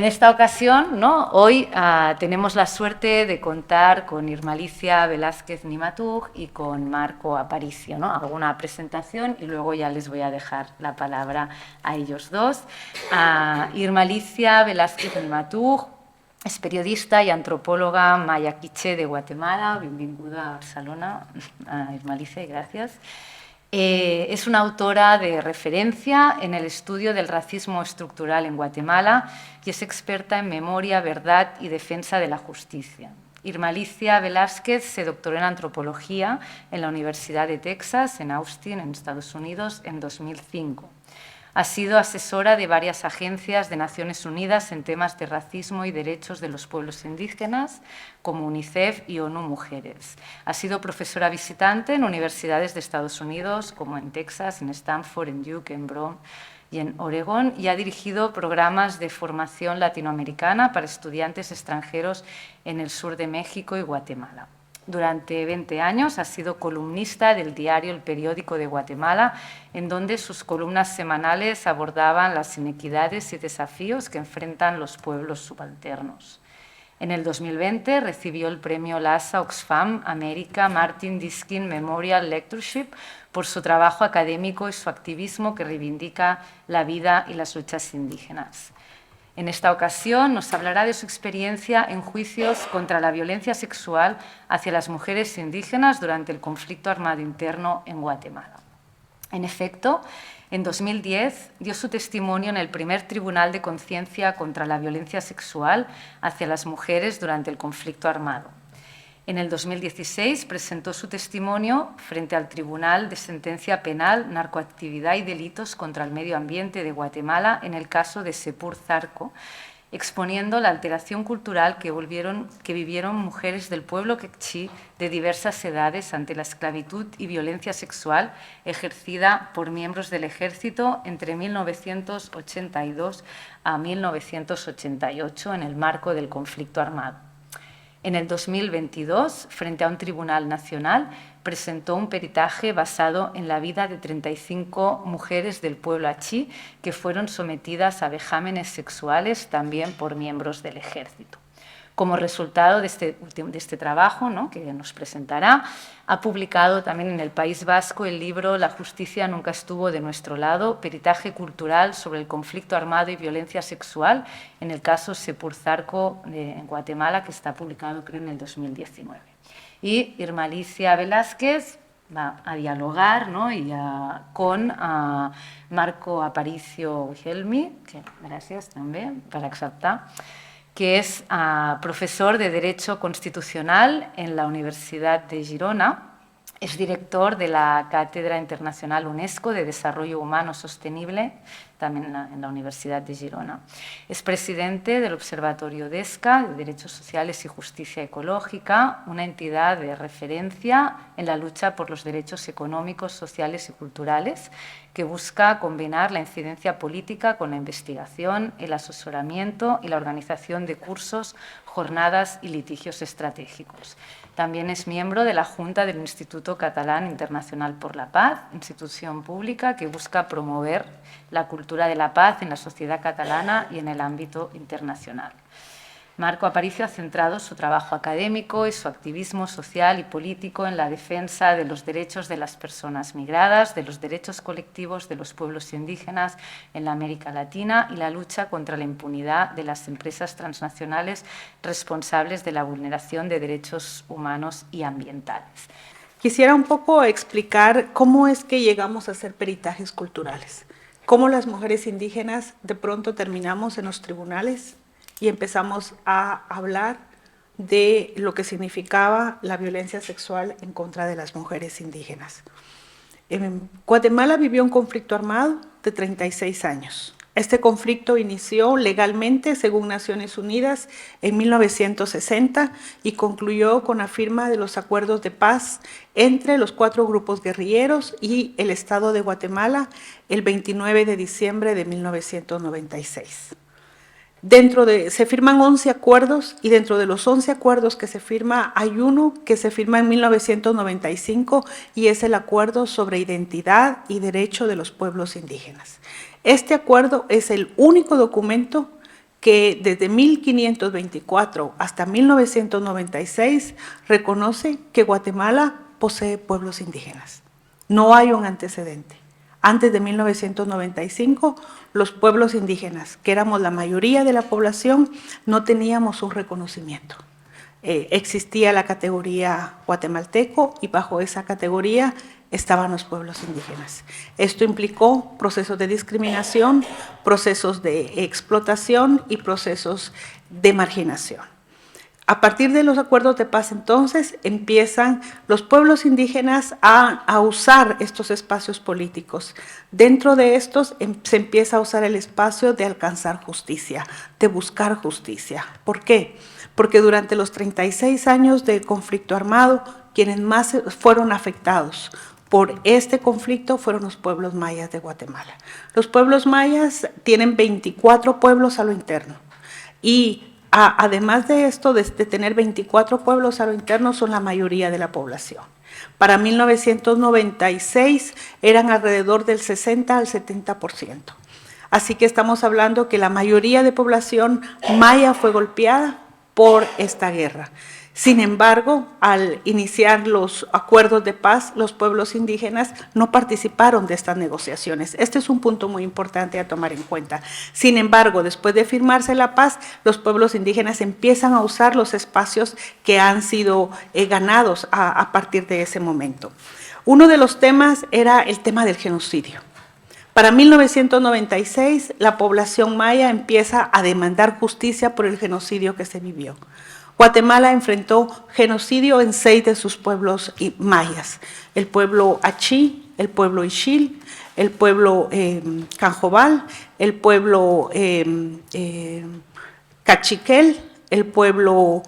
En esta ocasión, ¿no? Hoy tenemos la suerte de contar con Irmalicia Velázquez Nimatug y con Marco Aparicio, ¿no? Alguna presentación y luego ya les voy a dejar la palabra a ellos dos. Irmalicia Velázquez Nimatug és periodista i antropòloga maya quiché de Guatemala. Benvinguda a Barcelona, Irmalicia, y gracias. Es una autora de referencia en el estudio del racismo estructural en Guatemala y es experta en memoria, verdad y defensa de la justicia. Irmalicia Velázquez se doctoró en antropología en la Universidad de Texas, en Austin, en Estados Unidos, en 2005. Ha sido asesora de varias agencias de Naciones Unidas en temas de racismo y derechos de los pueblos indígenas, como UNICEF y ONU Mujeres. Ha sido profesora visitante en universidades de Estados Unidos, como en Texas, en Stanford, en Duke, en Brown y en Oregón, y ha dirigido programas de formación latinoamericana para estudiantes extranjeros en el sur de México y Guatemala. Durante 20 años ha sido columnista del diario El Periódico de Guatemala, en donde sus columnas semanales abordaban las inequidades y desafíos que enfrentan los pueblos subalternos. En el 2020 recibió el premio LASA Oxfam América Martin Diskin Memorial Lectureship por su trabajo académico y su activismo que reivindica la vida y las luchas indígenas. En esta ocasión nos hablará de su experiencia en juicios contra la violencia sexual hacia las mujeres indígenas durante el conflicto armado interno en Guatemala. En efecto, en 2010 dio su testimonio en el primer Tribunal de Conciencia contra la Violencia Sexual hacia las mujeres durante el conflicto armado. En el 2016 presentó su testimonio frente al Tribunal de Sentencia Penal, Narcoactividad y Delitos contra el Medio Ambiente de Guatemala en el caso de Sepur Zarco, exponiendo la alteración cultural que vivieron mujeres del pueblo quechí de diversas edades ante la esclavitud y violencia sexual ejercida por miembros del ejército entre 1982 a 1988 en el marco del conflicto armado. En el 2022, frente a un tribunal nacional, presentó un peritaje basado en la vida de 35 mujeres del pueblo achí que fueron sometidas a vejámenes sexuales también por miembros del ejército. Como resultado de este trabajo, ¿no?, que nos presentará, ha publicado también en el País Vasco el libro La justicia nunca estuvo de nuestro lado, peritaje cultural sobre el conflicto armado y violencia sexual en el caso Sepur Zarco en Guatemala, que está publicado creo en el 2019. Y Irmalicia Velázquez va a dialogar, ¿no?, con Marco Aparicio Gelmi, que gracias también por aceptar, que es profesor de Derecho Constitucional en la Universidad de Girona. Es director de la Cátedra Internacional UNESCO de Desarrollo Humano Sostenible, también en la Universidad de Girona. Es presidente del Observatorio DESCA, de Derechos Sociales y Justicia Ecológica, una entidad de referencia en la lucha por los derechos económicos, sociales y culturales, que busca combinar la incidencia política con la investigación, el asesoramiento y la organización de cursos, jornadas y litigios estratégicos. También es miembro de la Junta del Instituto Catalán Internacional por la Paz, institución pública que busca promover la cultura de la paz en la sociedad catalana y en el ámbito internacional. Marco Aparicio ha centrado su trabajo académico y su activismo social y político en la defensa de los derechos de las personas migradas, de los derechos colectivos de los pueblos indígenas en la América Latina y la lucha contra la impunidad de las empresas transnacionales responsables de la vulneración de derechos humanos y ambientales. Quisiera un poco explicar cómo es que llegamos a hacer peritajes culturales, cómo las mujeres indígenas de pronto terminamos en los tribunales y empezamos a hablar de lo que significaba la violencia sexual en contra de las mujeres indígenas. Guatemala vivió un conflicto armado de 36 años. Este conflicto inició legalmente, según Naciones Unidas, en 1960 y concluyó con la firma de los acuerdos de paz entre los 4 grupos guerrilleros y el Estado de Guatemala el 29 de diciembre de 1996. Se firman 11 acuerdos y dentro de los 11 acuerdos que se firma hay uno que se firma en 1995 y es el Acuerdo sobre Identidad y Derecho de los Pueblos Indígenas. Este acuerdo es el único documento que desde 1524 hasta 1996 reconoce que Guatemala posee pueblos indígenas. No hay un antecedente. Antes de 1995, los pueblos indígenas, que éramos la mayoría de la población, no teníamos un reconocimiento. Existía la categoría guatemalteco y bajo esa categoría estaban los pueblos indígenas. Esto implicó procesos de discriminación, procesos de explotación y procesos de marginación. A partir de los acuerdos de paz, entonces, empiezan los pueblos indígenas a usar estos espacios políticos. Dentro de estos se empieza a usar el espacio de alcanzar justicia, de buscar justicia. ¿Por qué? Porque durante los 36 años del conflicto armado, quienes más fueron afectados por este conflicto fueron los pueblos mayas de Guatemala. Los pueblos mayas tienen 24 pueblos a lo interno y además de esto, de tener 24 pueblos a lo interno, son la mayoría de la población. Para 1996 eran alrededor del 60 al 70%. Así que estamos hablando que la mayoría de población maya fue golpeada por esta guerra. Sin embargo, al iniciar los acuerdos de paz, los pueblos indígenas no participaron de estas negociaciones. Este es un punto muy importante a tomar en cuenta. Sin embargo, después de firmarse la paz, los pueblos indígenas empiezan a usar los espacios que han sido ganados a partir de ese momento. Uno de los temas era el tema del genocidio. Para 1996, la población maya empieza a demandar justicia por el genocidio que se vivió. Guatemala enfrentó genocidio en 6 de sus pueblos mayas: el pueblo Achí, el pueblo Ixil, el pueblo Canjobal, el pueblo Cachiquel, el pueblo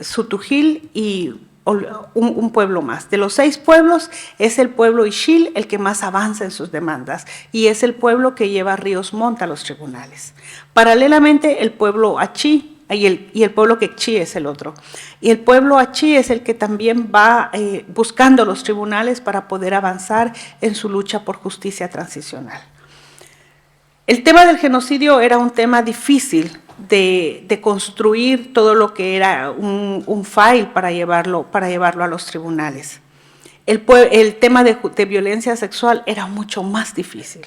Sutujil y un pueblo más. De los 6 pueblos, es el pueblo Ixil el que más avanza en sus demandas y es el pueblo que lleva a Ríos Montt a los tribunales. Paralelamente, el pueblo Achí y el pueblo Quechí es el otro. Y el pueblo Achí es el que también va buscando los tribunales para poder avanzar en su lucha por justicia transicional. El tema del genocidio era un tema difícil de construir todo lo que era un file para llevarlo a los tribunales. El tema de violencia sexual era mucho más difícil,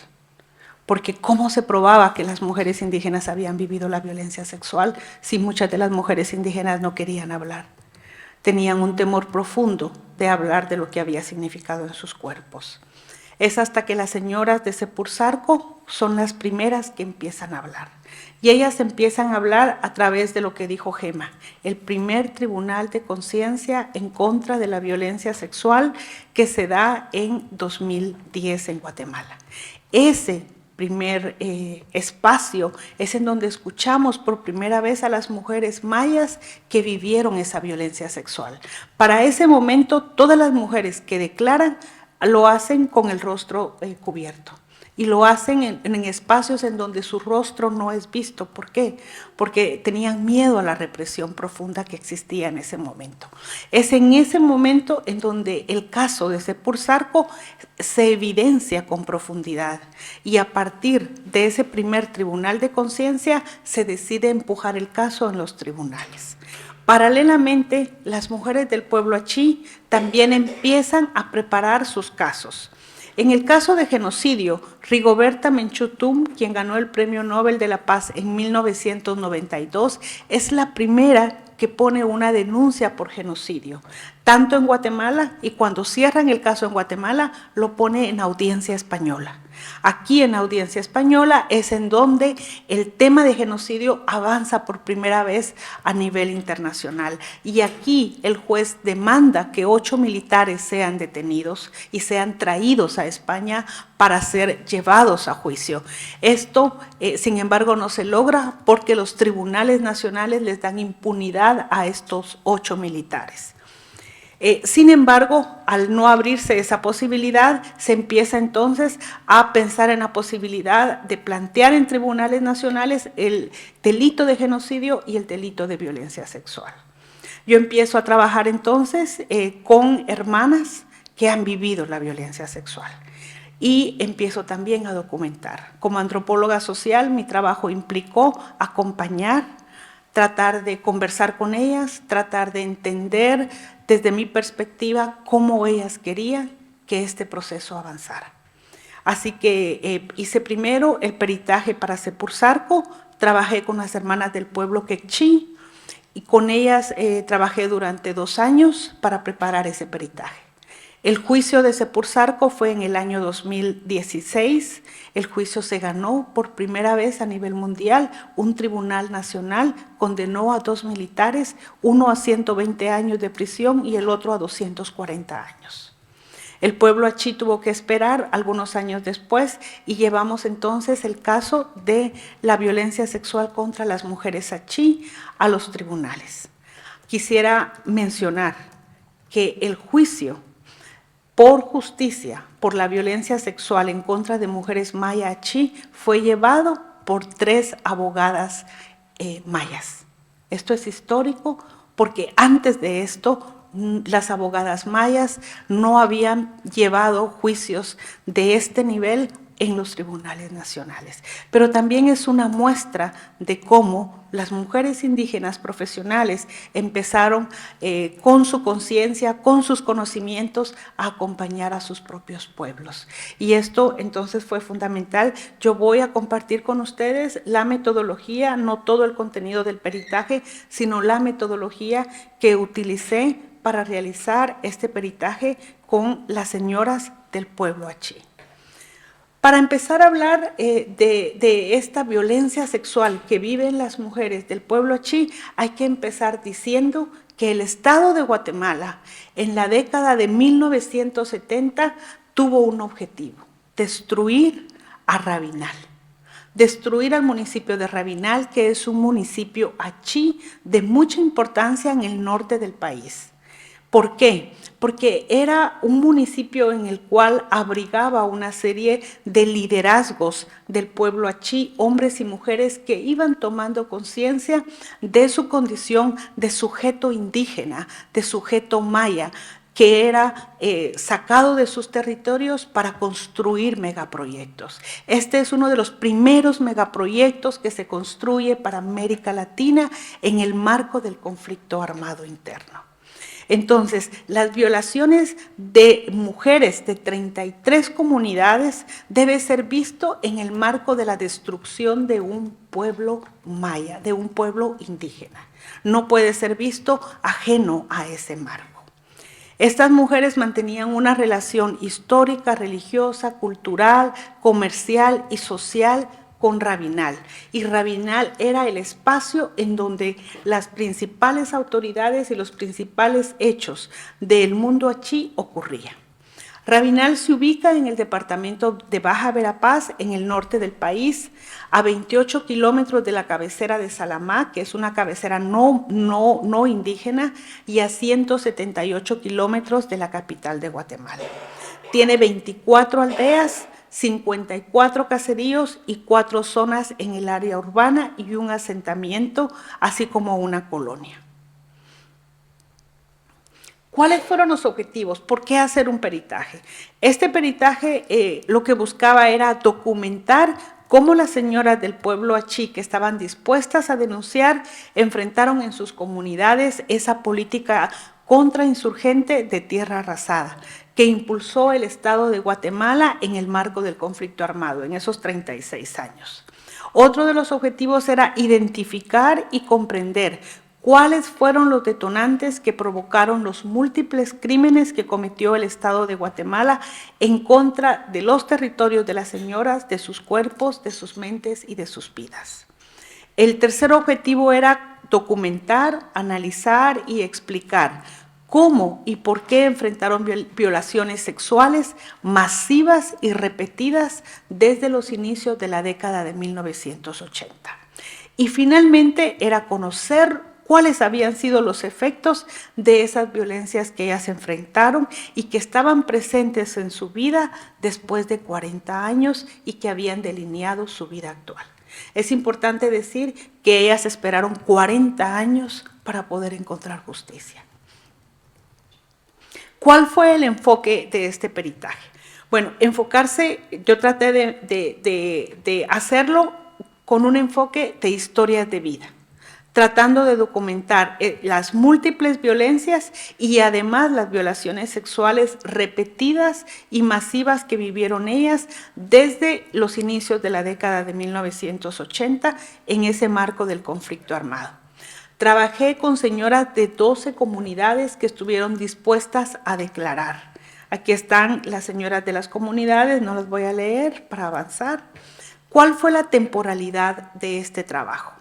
porque ¿cómo se probaba que las mujeres indígenas habían vivido la violencia sexual si muchas de las mujeres indígenas no querían hablar? Tenían un temor profundo de hablar de lo que había significado en sus cuerpos. Es hasta que las señoras de Sepurzarco son las primeras que empiezan a hablar. Y ellas empiezan a hablar a través de lo que dijo Gema, el primer tribunal de conciencia en contra de la violencia sexual que se da en 2010 en Guatemala. Ese primer espacio es en donde escuchamos por primera vez a las mujeres mayas que vivieron esa violencia sexual. Para ese momento, todas las mujeres que declaran lo hacen con el rostro cubierto y lo hacen en espacios en donde su rostro no es visto. ¿Por qué? Porque tenían miedo a la represión profunda que existía en ese momento. Es en ese momento en donde el caso de Sepurzarco se evidencia con profundidad y a partir de ese primer tribunal de conciencia se decide empujar el caso en los tribunales. Paralelamente, las mujeres del pueblo Achí también empiezan a preparar sus casos. En el caso de genocidio, Rigoberta Menchú Tum, quien ganó el Premio Nobel de la Paz en 1992, es la primera que pone una denuncia por genocidio, tanto en Guatemala, y cuando cierran el caso en Guatemala, lo pone en audiencia española. Aquí en audiencia española es en donde el tema de genocidio avanza por primera vez a nivel internacional. Y aquí el juez demanda que 8 militares sean detenidos y sean traídos a España para ser llevados a juicio. Esto, sin embargo, no se logra porque los tribunales nacionales les dan impunidad a estos 8 militares. Sin embargo, al no abrirse esa posibilidad, se empieza entonces a pensar en la posibilidad de plantear en tribunales nacionales el delito de genocidio y el delito de violencia sexual. Yo empiezo a trabajar entonces con hermanas que han vivido la violencia sexual. y empiezo también a documentar. Como antropóloga social, mi trabajo implicó acompañar, tratar de conversar con ellas, tratar de entender desde mi perspectiva cómo ellas querían que este proceso avanzara. Así que hice primero el peritaje para Sepursarco, trabajé con las hermanas del pueblo quechí y con ellas trabajé durante 2 años para preparar ese peritaje. El juicio de Sepursarco fue en el año 2016. El juicio se ganó por primera vez a nivel mundial. Un tribunal nacional condenó a 2 militares, uno a 120 años de prisión y el otro a 240 años. El pueblo achí tuvo que esperar algunos años después y llevamos entonces el caso de la violencia sexual contra las mujeres achí a los tribunales. Quisiera mencionar que el juicio por justicia, por la violencia sexual en contra de mujeres maya achí, fue llevado por 3 abogadas mayas. Esto es histórico porque antes de esto las abogadas mayas no habían llevado juicios de este nivel en los tribunales nacionales. Pero también es una muestra de cómo las mujeres indígenas profesionales empezaron con su conciencia, con sus conocimientos, a acompañar a sus propios pueblos. Y esto entonces fue fundamental. Yo voy a compartir con ustedes la metodología, no todo el contenido del peritaje, sino la metodología que utilicé para realizar este peritaje con las señoras del pueblo achí. Para empezar a hablar de esta violencia sexual que viven las mujeres del pueblo achí, hay que empezar diciendo que el Estado de Guatemala en la década de 1970 tuvo un objetivo: destruir a Rabinal. Destruir al municipio de Rabinal, que es un municipio achí de mucha importancia en el norte del país. ¿Por qué? Porque era un municipio en el cual abrigaba una serie de liderazgos del pueblo achí, hombres y mujeres que iban tomando conciencia de su condición de sujeto indígena, de sujeto maya, que era sacado de sus territorios para construir megaproyectos. Este es uno de los primeros megaproyectos que se construye para América Latina en el marco del conflicto armado interno. Entonces, las violaciones de mujeres de 33 comunidades debe ser visto en el marco de la destrucción de un pueblo maya, de un pueblo indígena. No puede ser visto ajeno a ese marco. Estas mujeres mantenían una relación histórica, religiosa, cultural, comercial y social con Rabinal, y Rabinal era el espacio en donde las principales autoridades y los principales hechos del mundo achí ocurrían. Rabinal se ubica en el departamento de Baja Verapaz, en el norte del país, a 28 kilómetros de la cabecera de Salamá, que es una cabecera no indígena, y a 178 kilómetros de la capital de Guatemala. Tiene 24 aldeas, 54 caseríos y 4 zonas en el área urbana y un asentamiento, así como una colonia. ¿Cuáles fueron los objetivos? ¿Por qué hacer un peritaje? Este peritaje lo que buscaba era documentar cómo las señoras del pueblo achí, que estaban dispuestas a denunciar, enfrentaron en sus comunidades esa política contrainsurgente de tierra arrasada, que impulsó el Estado de Guatemala en el marco del conflicto armado, en esos 36 años. Otro de los objetivos era identificar y comprender cuáles fueron los detonantes que provocaron los múltiples crímenes que cometió el Estado de Guatemala en contra de los territorios de las señoras, de sus cuerpos, de sus mentes y de sus vidas. El tercer objetivo era documentar, analizar y explicar cómo y por qué enfrentaron violaciones sexuales masivas y repetidas desde los inicios de la década de 1980. Y finalmente era conocer cuáles habían sido los efectos de esas violencias que ellas enfrentaron y que estaban presentes en su vida después de 40 años y que habían delineado su vida actual. Es importante decir que ellas esperaron 40 años para poder encontrar justicia. ¿Cuál fue el enfoque de este peritaje? Bueno, enfocarse, yo traté de hacerlo con un enfoque de historias de vida, tratando de documentar las múltiples violencias y además las violaciones sexuales repetidas y masivas que vivieron ellas desde los inicios de la década de 1980 en ese marco del conflicto armado. Trabajé con señoras de 12 comunidades que estuvieron dispuestas a declarar. Aquí están las señoras de las comunidades, no las voy a leer para avanzar. ¿Cuál fue la temporalidad de este trabajo?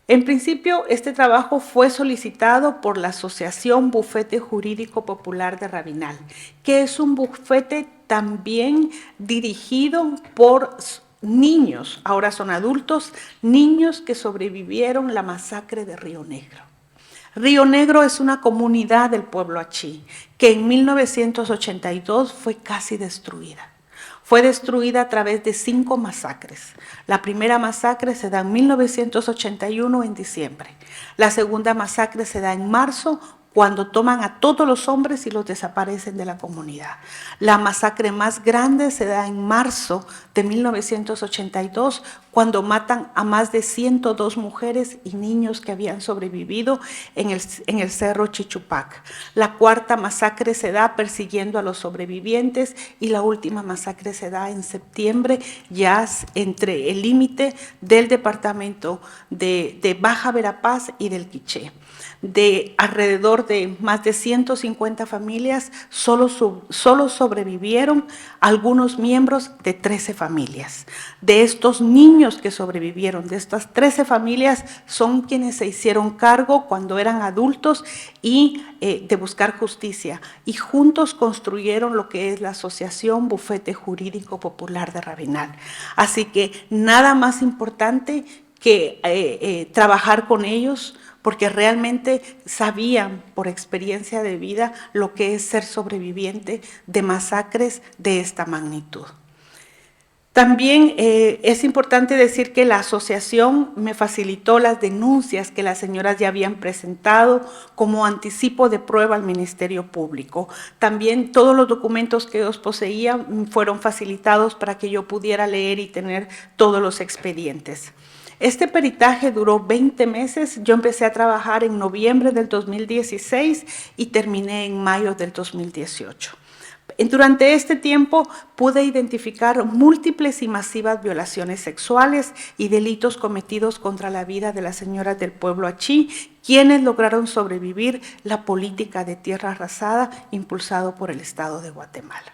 En principio, este trabajo fue solicitado por la Asociación Bufete Jurídico Popular de Rabinal, que es un bufete también dirigido por niños, ahora son adultos, niños que sobrevivieron la masacre de Río Negro. Río Negro es una comunidad del pueblo achí que en 1982 fue casi destruida. Fue destruida a través de 5 masacres. La primera masacre se da en 1981 en diciembre. La segunda masacre se da en marzo, cuando toman a todos los hombres y los desaparecen de la comunidad. La masacre más grande se da en marzo de 1982, cuando matan a más de 102 mujeres y niños que habían sobrevivido en el Cerro Chichupac. La cuarta masacre se da persiguiendo a los sobrevivientes y la última masacre se da en septiembre, ya entre el límite del departamento de Baja Verapaz y del Quiché. De alrededor de más de 150 familias, solo sobrevivieron algunos miembros de 13 familias. De estos niños que sobrevivieron, de estas 13 familias, son quienes se hicieron cargo cuando eran adultos y de buscar justicia. Y juntos construyeron lo que es la Asociación Bufete Jurídico Popular de Rabinal. Así que nada más importante que trabajar con ellos, porque realmente sabían por experiencia de vida lo que es ser sobreviviente de masacres de esta magnitud. También es importante decir que la asociación me facilitó las denuncias que las señoras ya habían presentado como anticipo de prueba al Ministerio Público. También todos los documentos que ellos poseían fueron facilitados para que yo pudiera leer y tener todos los expedientes. Este peritaje duró 20 meses, yo empecé a trabajar en noviembre del 2016 y terminé en mayo del 2018. Durante este tiempo pude identificar múltiples y masivas violaciones sexuales y delitos cometidos contra la vida de las señoras del pueblo achí, quienes lograron sobrevivir la política de tierra arrasada impulsado por el Estado de Guatemala.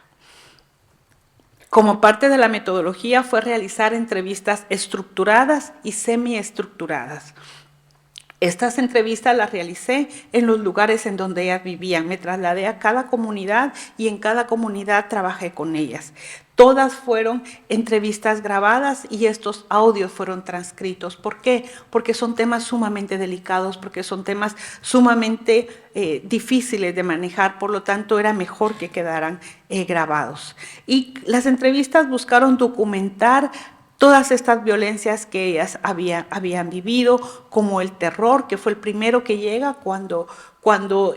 Como parte de la metodología fue realizar entrevistas estructuradas y semiestructuradas. Estas entrevistas las realicé en los lugares en donde ellas vivían. Me trasladé a cada comunidad y en cada comunidad trabajé con ellas. Todas fueron entrevistas grabadas y estos audios fueron transcritos. ¿Por qué? Porque son temas sumamente delicados, porque son temas sumamente difíciles de manejar, por lo tanto era mejor que quedaran grabados. Y las entrevistas buscaron documentar todas estas violencias que ellas habían vivido, como el terror, que fue el primero que llega cuando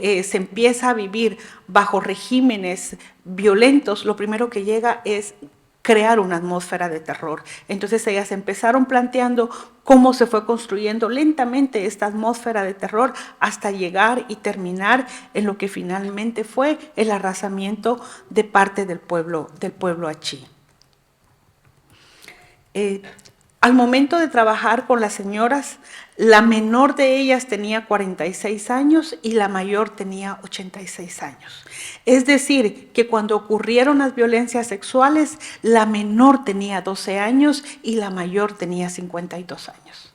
se empieza a vivir bajo regímenes violentos, lo primero que llega es crear una atmósfera de terror. Entonces ellas empezaron planteando cómo se fue construyendo lentamente esta atmósfera de terror hasta llegar y terminar en lo que finalmente fue el arrasamiento de parte del pueblo achí. Al momento de trabajar con las señoras, la menor de ellas tenía 46 años y la mayor tenía 86 años. Es decir, que cuando ocurrieron las violencias sexuales, la menor tenía 12 años y la mayor tenía 52 años.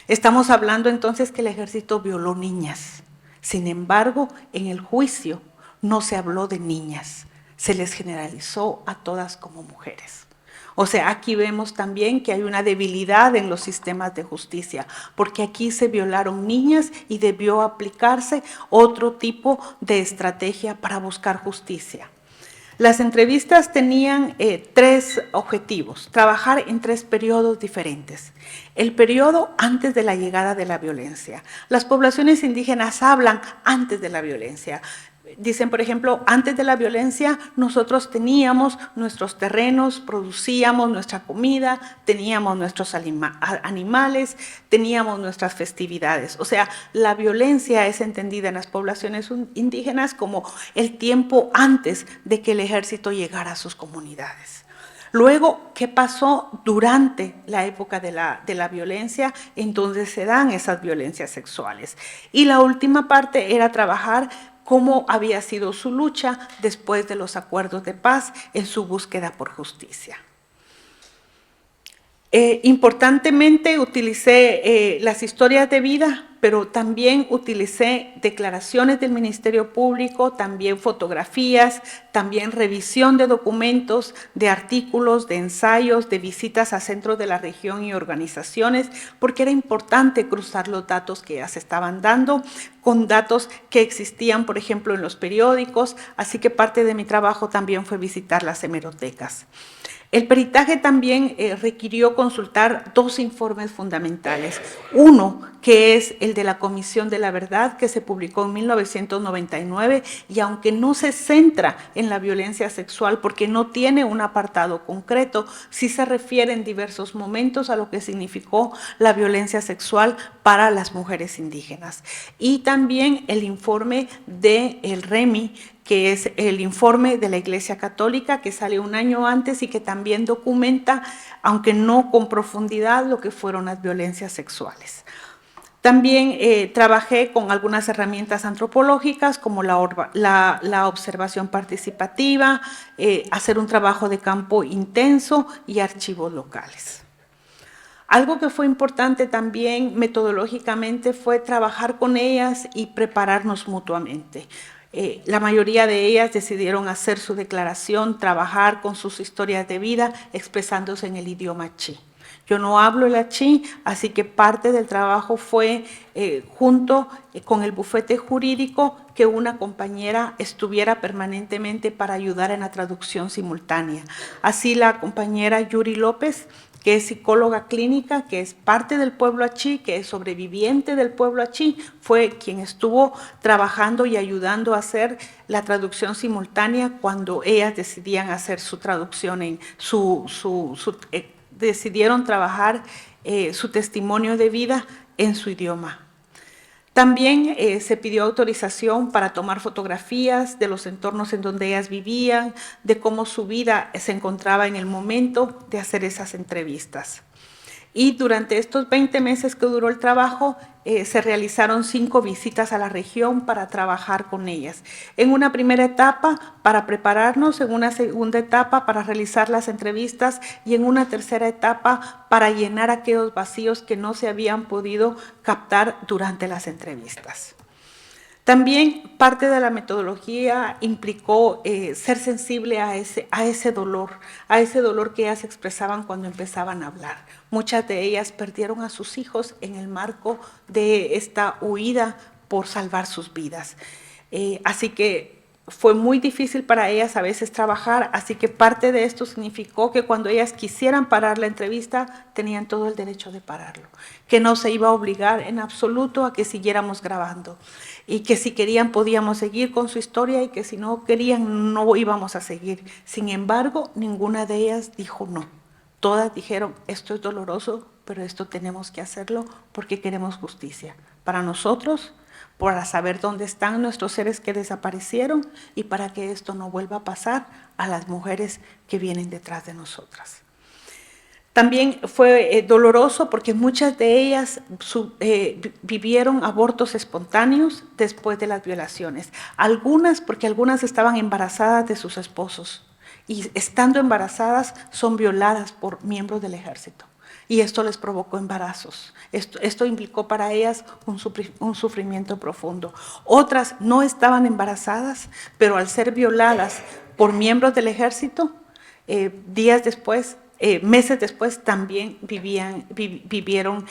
Estamos hablando entonces que el ejército violó niñas. Sin embargo, en el juicio no se habló de niñas, se les generalizó a todas como mujeres. O sea, aquí vemos también que hay una debilidad en los sistemas de justicia, porque aquí se violaron niñas y debió aplicarse otro tipo de estrategia para buscar justicia. Las entrevistas tenían 3 objetivos, trabajar en 3 periodos diferentes. El periodo antes de la llegada de la violencia. Las poblaciones indígenas hablan antes de la violencia. Dicen, por ejemplo, antes de la violencia nosotros teníamos nuestros terrenos, producíamos nuestra comida, teníamos nuestros animales, teníamos nuestras festividades. O sea, la violencia es entendida en las poblaciones indígenas como el tiempo antes de que el ejército llegara a sus comunidades. Luego, ¿qué pasó durante la época de la violencia? Entonces se dan esas violencias sexuales. Y la última parte era trabajar cómo había sido su lucha después de los acuerdos de paz en su búsqueda por justicia. Importantemente utilicé las historias de vida, pero también utilicé declaraciones del Ministerio Público, también fotografías, también revisión de documentos, de artículos, de ensayos, de visitas a centros de la región y organizaciones, porque era importante cruzar los datos que ya se estaban dando con datos que existían, por ejemplo, en los periódicos, así que parte de mi trabajo también fue visitar las hemerotecas. El peritaje también requirió consultar dos informes fundamentales. Uno, que es el de la Comisión de la Verdad, que se publicó en 1999, y aunque no se centra en la violencia sexual porque no tiene un apartado concreto, sí se refiere en diversos momentos a lo que significó la violencia sexual para las mujeres indígenas. Y también el informe del REMI, que es el informe de la Iglesia Católica, que sale un año antes y que también documenta, aunque no con profundidad, lo que fueron las violencias sexuales. También trabajé con algunas herramientas antropológicas, como la observación participativa, hacer un trabajo de campo intenso y archivos locales. Algo que fue importante también metodológicamente fue trabajar con ellas y prepararnos mutuamente. La mayoría de ellas decidieron hacer su declaración, trabajar con sus historias de vida, expresándose en el idioma chi. Yo no hablo el achí, así que parte del trabajo fue junto con el bufete jurídico que una compañera estuviera permanentemente para ayudar en la traducción simultánea. Así la compañera Yuri López, que es psicóloga clínica, que es parte del pueblo achí, que es sobreviviente del pueblo achí, fue quien estuvo trabajando y ayudando a hacer la traducción simultánea cuando ellas decidían hacer su traducción en decidieron trabajar su testimonio de vida en su idioma. También se pidió autorización para tomar fotografías de los entornos en donde ellas vivían, de cómo su vida se encontraba en el momento de hacer esas entrevistas. Y durante estos 20 meses que duró el trabajo, se realizaron 5 visitas a la región para trabajar con ellas. En una primera etapa para prepararnos, en una segunda etapa para realizar las entrevistas y en una tercera etapa para llenar aquellos vacíos que no se habían podido captar durante las entrevistas. También parte de la metodología implicó ser sensible a ese dolor que ellas expresaban cuando empezaban a hablar. Muchas de ellas perdieron a sus hijos en el marco de esta huida por salvar sus vidas. Así que fue muy difícil para ellas a veces trabajar, así que parte de esto significó que cuando ellas quisieran parar la entrevista, tenían todo el derecho de pararlo, que no se iba a obligar en absoluto a que siguiéramos grabando, y que si querían podíamos seguir con su historia y que si no querían no íbamos a seguir. Sin embargo, ninguna de ellas dijo no. Todas dijeron, esto es doloroso, pero esto tenemos que hacerlo porque queremos justicia. Para nosotros, para saber dónde están nuestros seres que desaparecieron y para que esto no vuelva a pasar a las mujeres que vienen detrás de nosotras. También fue doloroso porque muchas de ellas vivieron abortos espontáneos después de las violaciones. Algunas porque algunas estaban embarazadas de sus esposos y estando embarazadas son violadas por miembros del ejército. Y esto les provocó embarazos. Esto implicó para ellas un sufrimiento profundo. Otras no estaban embarazadas, pero al ser violadas por miembros del ejército, meses después también vivieron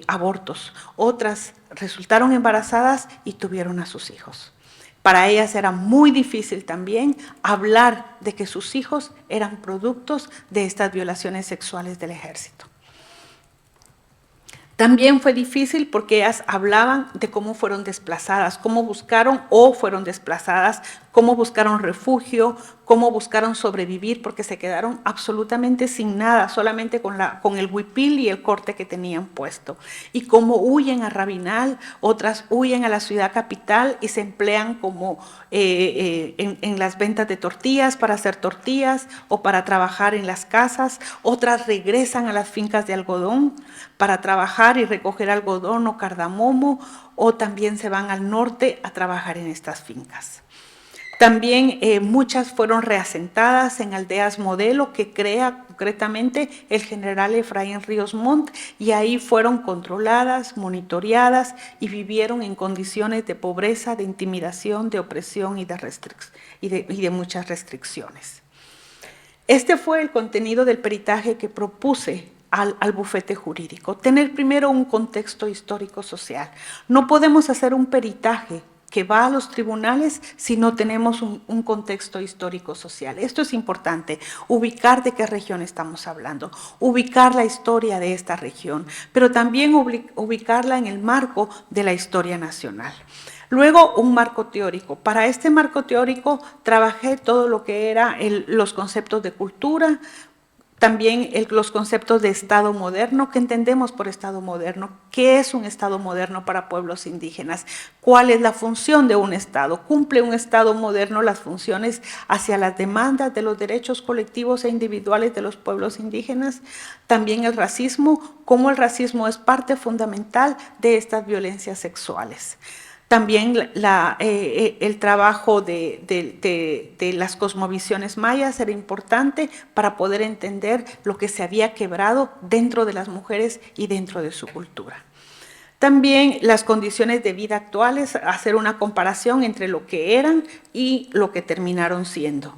abortos. Otras resultaron embarazadas y tuvieron a sus hijos. Para ellas era muy difícil también hablar de que sus hijos eran productos de estas violaciones sexuales del ejército. También fue difícil porque ellas hablaban de cómo fueron desplazadas, cómo buscaron o fueron desplazadas, cómo buscaron refugio, cómo buscaron sobrevivir, porque se quedaron absolutamente sin nada, solamente con el huipil y el corte que tenían puesto. Y cómo huyen a Rabinal, otras huyen a la ciudad capital y se emplean como en las ventas de tortillas, para hacer tortillas o para trabajar en las casas. Otras regresan a las fincas de algodón para trabajar y recoger algodón o cardamomo, o también se van al norte a trabajar en estas fincas. También muchas fueron reasentadas en aldeas modelo que crea concretamente el general Efraín Ríos Montt, y ahí fueron controladas, monitoreadas y vivieron en condiciones de pobreza, de intimidación, de opresión y de muchas restricciones. Este fue el contenido del peritaje que propuse al bufete jurídico. Tener primero un contexto histórico-social. No podemos hacer un peritaje que va a los tribunales si no tenemos un contexto histórico-social. Esto es importante, ubicar de qué región estamos hablando, ubicar la historia de esta región, pero también ubicarla en el marco de la historia nacional. Luego, un marco teórico. Para este marco teórico trabajé todo lo que eran los conceptos de cultura, también los conceptos de Estado moderno. ¿Qué entendemos por Estado moderno? ¿Qué es un Estado moderno para pueblos indígenas? ¿Cuál es la función de un Estado? ¿Cumple un Estado moderno las funciones hacia las demandas de los derechos colectivos e individuales de los pueblos indígenas? También el racismo, cómo el racismo es parte fundamental de estas violencias sexuales. También el trabajo de las cosmovisiones mayas era importante para poder entender lo que se había quebrado dentro de las mujeres y dentro de su cultura. También las condiciones de vida actuales, hacer una comparación entre lo que eran y lo que terminaron siendo.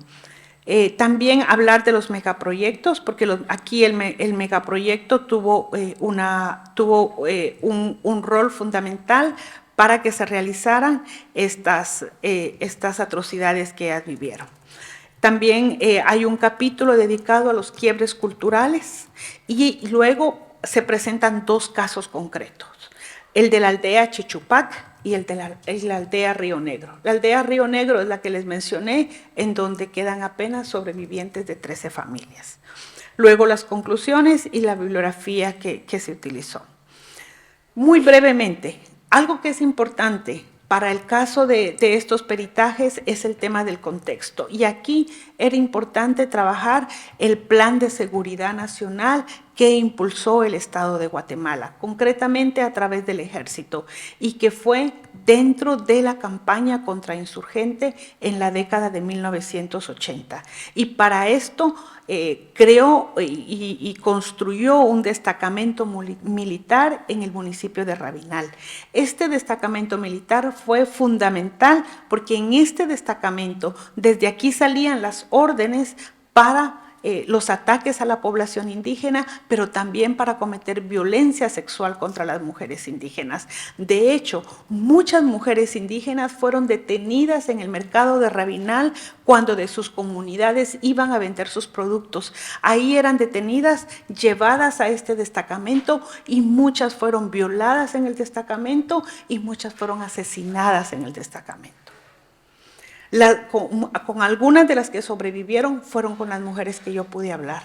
También hablar de los megaproyectos, porque aquí el megaproyecto tuvo un rol fundamental para que se realizaran estas atrocidades que ellas vivieron. También hay un capítulo dedicado a los quiebres culturales, y luego se presentan dos casos concretos, el de la aldea Chichupac y el de la aldea Río Negro. La aldea Río Negro es la que les mencioné, en donde quedan apenas sobrevivientes de 13 familias. Luego las conclusiones y la bibliografía que se utilizó. Muy brevemente, algo que es importante para el caso de estos peritajes es el tema del contexto. Y aquí era importante trabajar el Plan de Seguridad Nacional que impulsó el Estado de Guatemala, concretamente a través del Ejército, y que fue dentro de la campaña contrainsurgente en la década de 1980. Y para esto creó y construyó un destacamento militar en el municipio de Rabinal. Este destacamento militar fue fundamental porque en este destacamento, desde aquí salían las órdenes para los ataques a la población indígena, pero también para cometer violencia sexual contra las mujeres indígenas. De hecho, muchas mujeres indígenas fueron detenidas en el mercado de Rabinal cuando de sus comunidades iban a vender sus productos. Ahí eran detenidas, llevadas a este destacamento, y muchas fueron violadas en el destacamento y muchas fueron asesinadas en el destacamento. Con algunas de las que sobrevivieron fueron con las mujeres que yo pude hablar.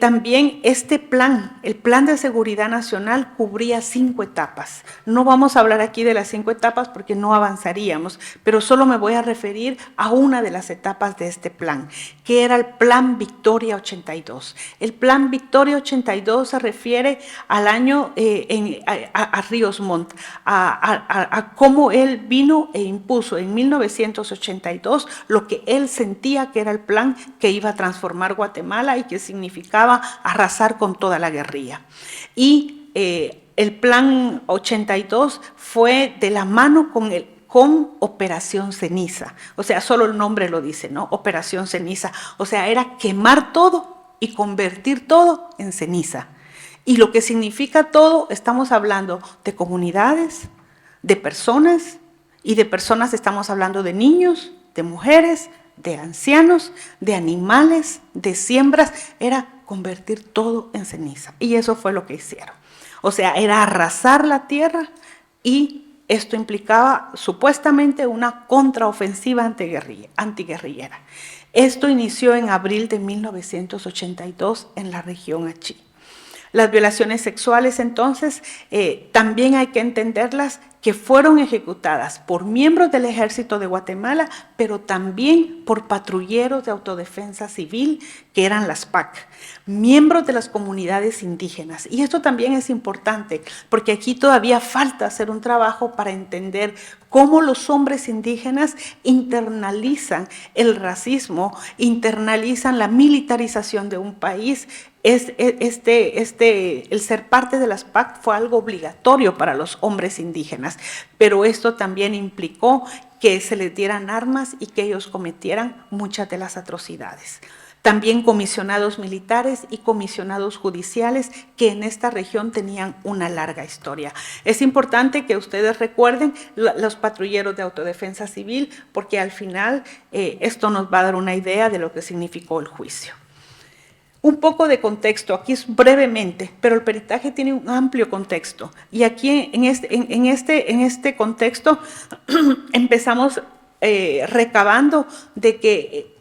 También este plan, el Plan de Seguridad Nacional, cubría 5 etapas. No vamos a hablar aquí de las 5 etapas porque no avanzaríamos, pero solo me voy a referir a una de las etapas de este plan, que era el Plan Victoria 82. El Plan Victoria 82 se refiere al año a Ríos Montt, a cómo él vino e impuso en 1982 lo que él sentía que era el plan que iba a transformar Guatemala y que significaba arrasar con toda la guerrilla. Y el Plan 82 fue de la mano con Operación Ceniza. O sea, solo el nombre lo dice, ¿no? Operación Ceniza. O sea, era quemar todo y convertir todo en ceniza. Y lo que significa todo, estamos hablando de comunidades, de personas, y de personas estamos hablando de niños, de mujeres, de ancianos, de animales, de siembras. Era convertir todo en ceniza, y eso fue lo que hicieron. O sea, era arrasar la tierra y esto implicaba supuestamente una contraofensiva antiguerrillera. Esto inició en abril de 1982 en la región Achí. Las violaciones sexuales, entonces, también hay que entenderlas que fueron ejecutadas por miembros del Ejército de Guatemala, pero también por patrulleros de autodefensa civil, que eran las PAC, miembros de las comunidades indígenas. Y esto también es importante, porque aquí todavía falta hacer un trabajo para entender cómo los hombres indígenas internalizan el racismo, internalizan la militarización de un país. El ser parte de las PAC fue algo obligatorio para los hombres indígenas, pero esto también implicó que se les dieran armas y que ellos cometieran muchas de las atrocidades. También comisionados militares y comisionados judiciales que en esta región tenían una larga historia. Es importante que ustedes recuerden los patrulleros de autodefensa civil, porque al final esto nos va a dar una idea de lo que significó el juicio. Un poco de contexto, aquí es brevemente, pero el peritaje tiene un amplio contexto. Y aquí en este contexto empezamos recabando de que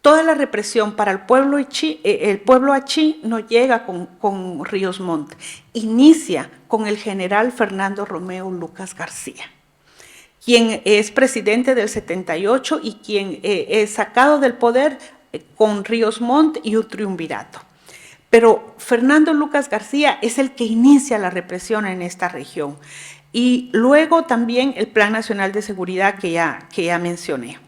toda la represión para el pueblo achí no llega con Ríos Montt, inicia con el general Fernando Romeo Lucas García, quien es presidente del 78 y quien es sacado del poder con Ríos Montt y un triunvirato. Pero Fernando Lucas García es el que inicia la represión en esta región. Y luego también el Plan Nacional de Seguridad que ya mencioné.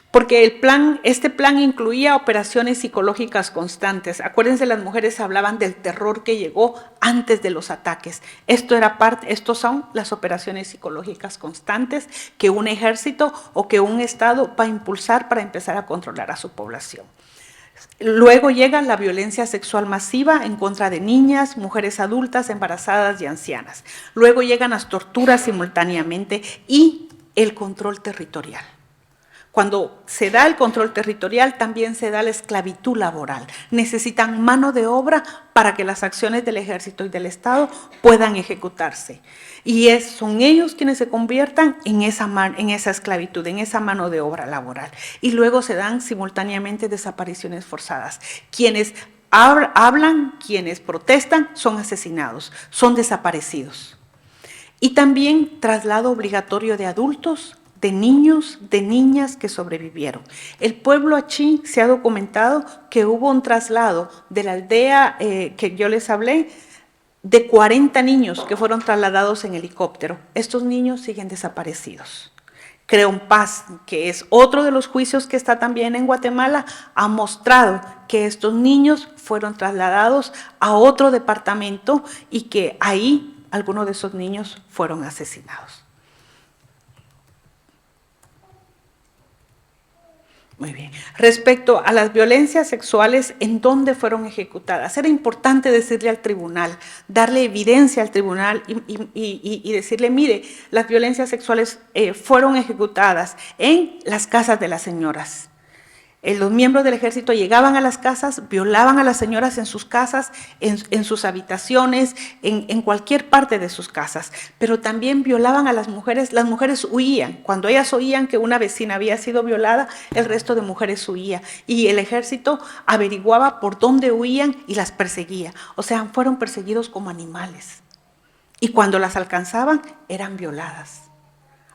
Porque este plan incluía operaciones psicológicas constantes. Acuérdense, las mujeres hablaban del terror que llegó antes de los ataques. Estos son las operaciones psicológicas constantes que un ejército o que un Estado va a impulsar para empezar a controlar a su población. Luego llega la violencia sexual masiva en contra de niñas, mujeres adultas, embarazadas y ancianas. Luego llegan las torturas simultáneamente y el control territorial. Cuando se da el control territorial, también se da la esclavitud laboral. Necesitan mano de obra para que las acciones del ejército y del Estado puedan ejecutarse. Y son ellos quienes se conviertan en esa esclavitud, en esa mano de obra laboral. Y luego se dan simultáneamente desapariciones forzadas. Quienes hablan, quienes protestan, son asesinados, son desaparecidos. Y también traslado obligatorio de adultos, de niños, de niñas que sobrevivieron. El pueblo achí se ha documentado que hubo un traslado de la aldea que yo les hablé, de 40 niños que fueron trasladados en helicóptero. Estos niños siguen desaparecidos. Creon Paz, que es otro de los juicios que está también en Guatemala, ha mostrado que estos niños fueron trasladados a otro departamento y que ahí algunos de esos niños fueron asesinados. Muy bien. Respecto a las violencias sexuales, ¿en dónde fueron ejecutadas? Era importante decirle al tribunal, darle evidencia al tribunal y decirle, mire, las violencias sexuales fueron ejecutadas en las casas de las señoras. Los miembros del ejército llegaban a las casas, violaban a las señoras en sus casas, en sus habitaciones, en cualquier parte de sus casas, pero también violaban a las mujeres huían. Cuando ellas oían que una vecina había sido violada, el resto de mujeres huía y el ejército averiguaba por dónde huían y las perseguía. O sea, fueron perseguidos como animales y cuando las alcanzaban eran violadas.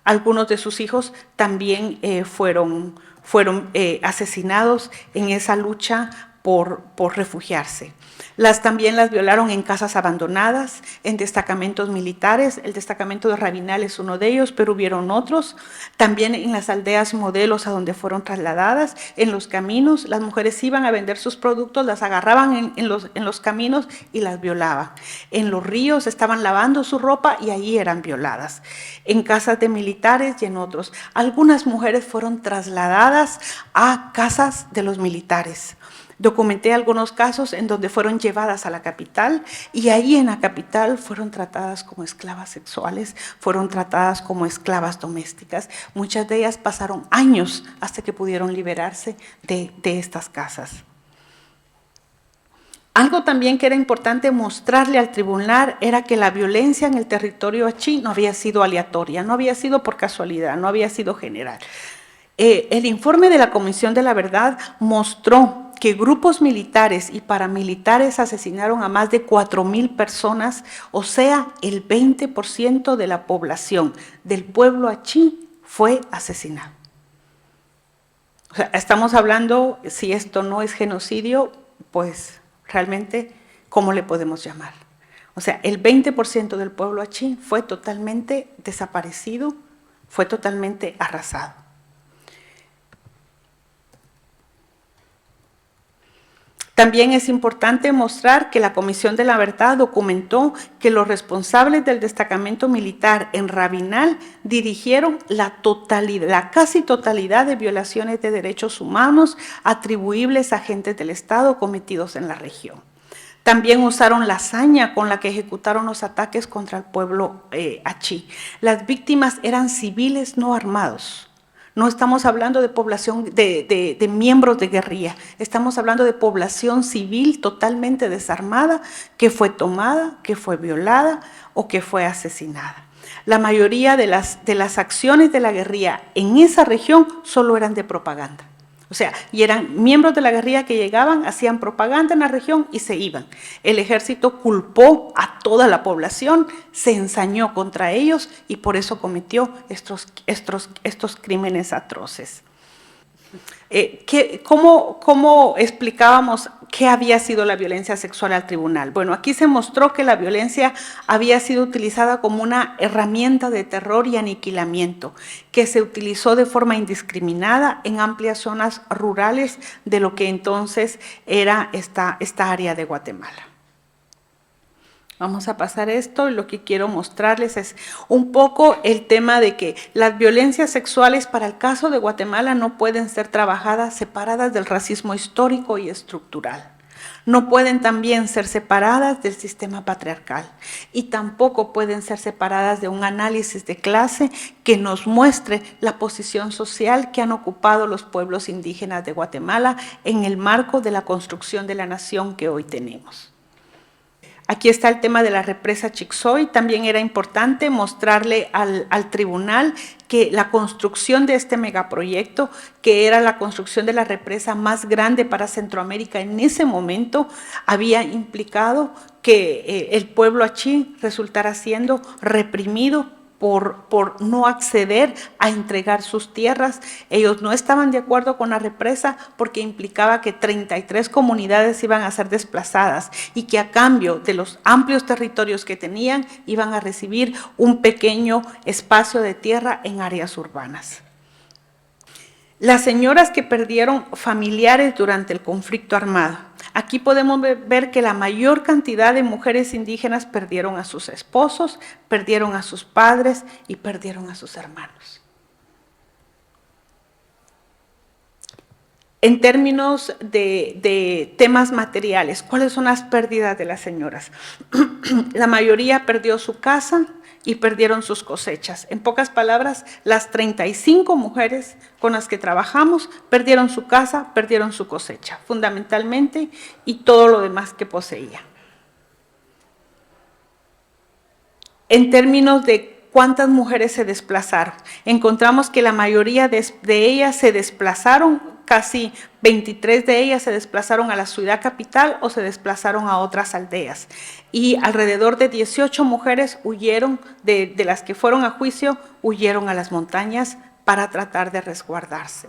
Algunos de sus hijos también fueron asesinados en esa lucha por refugiarse. También las violaron en casas abandonadas, en destacamentos militares. El destacamento de Rabinal es uno de ellos, pero hubieron otros. También en las aldeas modelos a donde fueron trasladadas, en los caminos. Las mujeres iban a vender sus productos, las agarraban en los caminos y las violaban. En los ríos estaban lavando su ropa y ahí eran violadas. En casas de militares y en otros. Algunas mujeres fueron trasladadas a casas de los militares. Documenté algunos casos en donde fueron llevadas a la capital y ahí en la capital fueron tratadas como esclavas sexuales, fueron tratadas como esclavas domésticas. Muchas de ellas pasaron años hasta que pudieron liberarse de estas casas. Algo también que era importante mostrarle al tribunal era que la violencia en el territorio achí no había sido aleatoria, no había sido por casualidad, no había sido general. El informe de la Comisión de la Verdad mostró que grupos militares y paramilitares asesinaron a más de 4,000 personas, o sea, el 20% de la población del pueblo achí fue asesinado. O sea, estamos hablando, si esto no es genocidio, pues realmente, ¿cómo le podemos llamar? O sea, el 20% del pueblo achí fue totalmente desaparecido, fue totalmente arrasado. También es importante mostrar que la Comisión de la Verdad documentó que los responsables del destacamento militar en Rabinal dirigieron la casi totalidad de violaciones de derechos humanos atribuibles a agentes del Estado cometidos en la región. También usaron la hazaña con la que ejecutaron los ataques contra el pueblo achí. Las víctimas eran civiles no armados. No estamos hablando de población, de miembros de guerrilla, estamos hablando de población civil totalmente desarmada que fue tomada, que fue violada o que fue asesinada. La mayoría de las acciones de la guerrilla en esa región solo eran de propaganda. O sea, y eran miembros de la guerrilla que llegaban, hacían propaganda en la región y se iban. El ejército culpó a toda la población, se ensañó contra ellos y por eso cometió estos crímenes atroces. ¿Cómo explicábamos qué había sido la violencia sexual al tribunal? Bueno, aquí se mostró que la violencia había sido utilizada como una herramienta de terror y aniquilamiento, que se utilizó de forma indiscriminada en amplias zonas rurales de lo que entonces era esta área de Guatemala. Vamos a pasar esto y lo que quiero mostrarles es un poco el tema de que las violencias sexuales para el caso de Guatemala no pueden ser trabajadas separadas del racismo histórico y estructural. No pueden también ser separadas del sistema patriarcal y tampoco pueden ser separadas de un análisis de clase que nos muestre la posición social que han ocupado los pueblos indígenas de Guatemala en el marco de la construcción de la nación que hoy tenemos. Aquí está el tema de la represa Chixoy. También era importante mostrarle al tribunal que la construcción de este megaproyecto, que era la construcción de la represa más grande para Centroamérica en ese momento, había implicado que el pueblo achí resultara siendo reprimido por no acceder a entregar sus tierras. Ellos no estaban de acuerdo con la represa porque implicaba que 33 comunidades iban a ser desplazadas y que a cambio de los amplios territorios que tenían iban a recibir un pequeño espacio de tierra en áreas urbanas. Las señoras que perdieron familiares durante el conflicto armado. Aquí podemos ver que la mayor cantidad de mujeres indígenas perdieron a sus esposos, perdieron a sus padres y perdieron a sus hermanos. En términos de temas materiales, ¿cuáles son las pérdidas de las señoras? La mayoría perdió su casa y perdieron sus cosechas. En pocas palabras, las 35 mujeres con las que trabajamos perdieron su casa, perdieron su cosecha, fundamentalmente, y todo lo demás que poseían. En términos de cuántas mujeres se desplazaron, encontramos que la mayoría de ellas se desplazaron, casi 23 de ellas se desplazaron a la ciudad capital o se desplazaron a otras aldeas. Y alrededor de 18 mujeres huyeron, de las que fueron a juicio, huyeron a las montañas para tratar de resguardarse.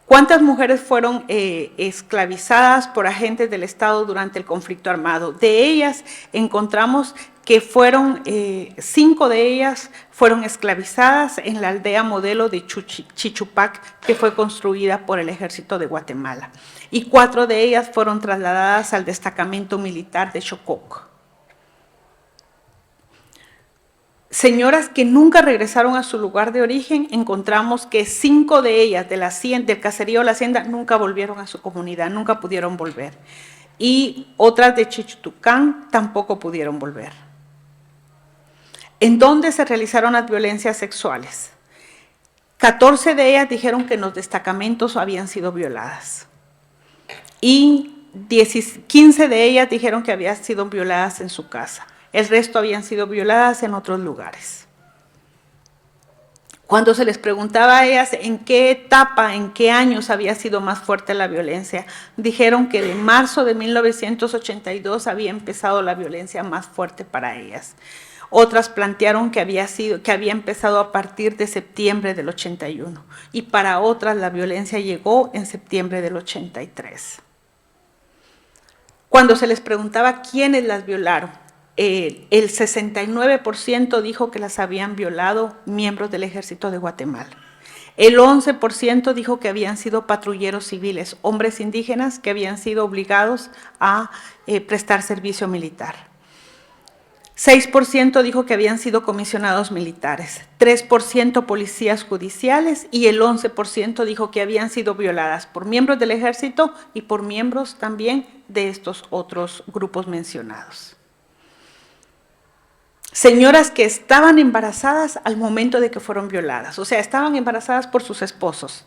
¿Cuántas mujeres fueron esclavizadas por agentes del Estado durante el conflicto armado? De ellas encontramos que 5 de ellas fueron esclavizadas en la aldea modelo de Chichupac, que fue construida por el Ejército de Guatemala. Y 4 de ellas fueron trasladadas al destacamento militar de Xococ. Señoras que nunca regresaron a su lugar de origen, encontramos que 5 de ellas del caserío de la hacienda nunca volvieron a su comunidad, nunca pudieron volver. Y otras de Chichtucán tampoco pudieron volver. ¿En dónde se realizaron las violencias sexuales? 14 de ellas dijeron que en los destacamentos habían sido violadas. Y 15 de ellas dijeron que habían sido violadas en su casa. El resto habían sido violadas en otros lugares. Cuando se les preguntaba a ellas en qué etapa, en qué años había sido más fuerte la violencia, dijeron que de marzo de 1982 había empezado la violencia más fuerte para ellas. Otras plantearon que había empezado a partir de septiembre del 81 y para otras la violencia llegó en septiembre del 83. Cuando se les preguntaba quiénes las violaron, el 69% dijo que las habían violado miembros del Ejército de Guatemala. El 11% dijo que habían sido patrulleros civiles, hombres indígenas que habían sido obligados a prestar servicio militar. 6% dijo que habían sido comisionados militares, 3% policías judiciales y el 11% dijo que habían sido violadas por miembros del Ejército y por miembros también de estos otros grupos mencionados. Señoras que estaban embarazadas al momento de que fueron violadas, o sea, estaban embarazadas por sus esposos.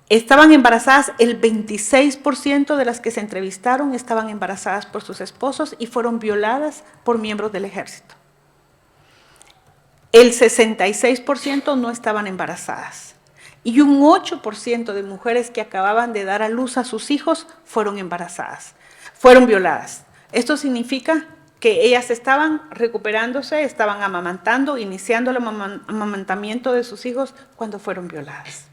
Estaban embarazadas, el 26% de las que se entrevistaron estaban embarazadas por sus esposos y fueron violadas por miembros del Ejército. El 66% no estaban embarazadas. Y un 8% de mujeres que acababan de dar a luz a sus hijos fueron embarazadas, fueron violadas. Esto significa que ellas estaban recuperándose, estaban amamantando, iniciando el amamantamiento de sus hijos cuando fueron violadas.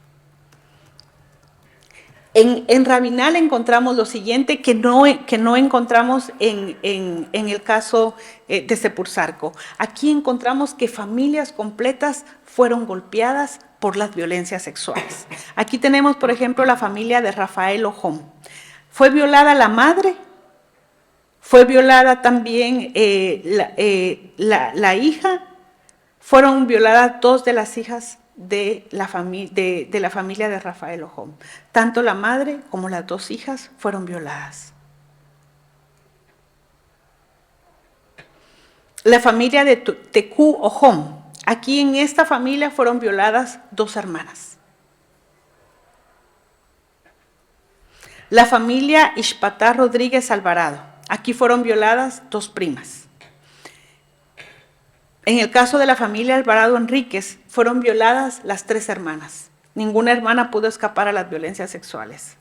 En Rabinal encontramos lo siguiente que no encontramos en el caso de Sepurzarco. Aquí encontramos que familias completas fueron golpeadas por las violencias sexuales. Aquí tenemos, por ejemplo, la familia de Rafael Ojón. Fue violada la madre, fue violada también la hija, fueron violadas 2 de las hijas de la familia de Rafael Ojón. Tanto la madre como las 2 hijas fueron violadas. La familia de Tecú Ojón. Aquí en esta familia fueron violadas 2 hermanas. La familia Ixpatá Rodríguez Alvarado. Aquí fueron violadas 2 primas. En el caso de la familia Alvarado Enríquez, fueron violadas las 3 hermanas. Ninguna hermana pudo escapar a las violencias sexuales.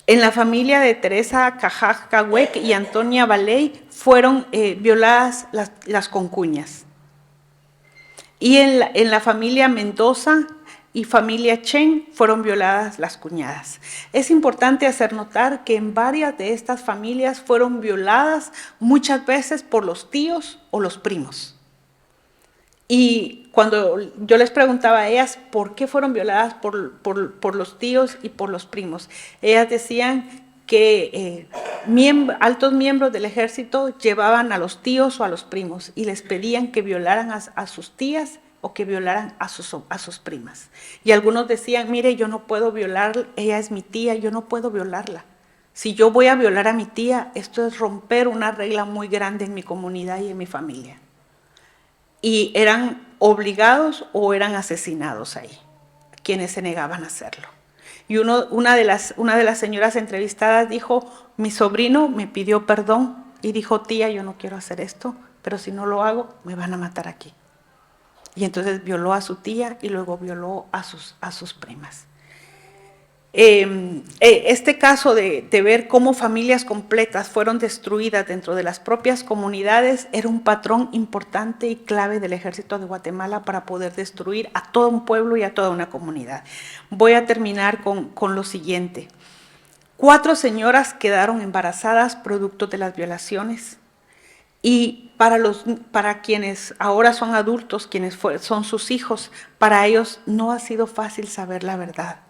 En la familia de Teresa Cajaj Cahuec y Antonia Valey fueron violadas las concuñas. Y en la familia Mendoza y familia Chen fueron violadas las cuñadas. Es importante hacer notar que en varias de estas familias fueron violadas muchas veces por los tíos o los primos. Y cuando yo les preguntaba a ellas por qué fueron violadas por los tíos y por los primos, ellas decían que altos miembros del ejército llevaban a los tíos o a los primos y les pedían que violaran a sus tías o que violaran a sus primas. Y algunos decían, mire, yo no puedo violar, ella es mi tía, yo no puedo violarla. Si yo voy a violar a mi tía, esto es romper una regla muy grande en mi comunidad y en mi familia. Y eran obligados o eran asesinados ahí, quienes se negaban a hacerlo. Y una de las señoras entrevistadas dijo, mi sobrino me pidió perdón y dijo, tía, yo no quiero hacer esto, pero si no lo hago, me van a matar aquí. Y entonces violó a su tía y luego violó a sus primas. Este caso de ver cómo familias completas fueron destruidas dentro de las propias comunidades era un patrón importante y clave del Ejército de Guatemala para poder destruir a todo un pueblo y a toda una comunidad. Voy a terminar con lo siguiente. 4 señoras quedaron embarazadas producto de las violaciones y para quienes ahora son adultos, quienes son sus hijos, para ellos no ha sido fácil saber la verdad.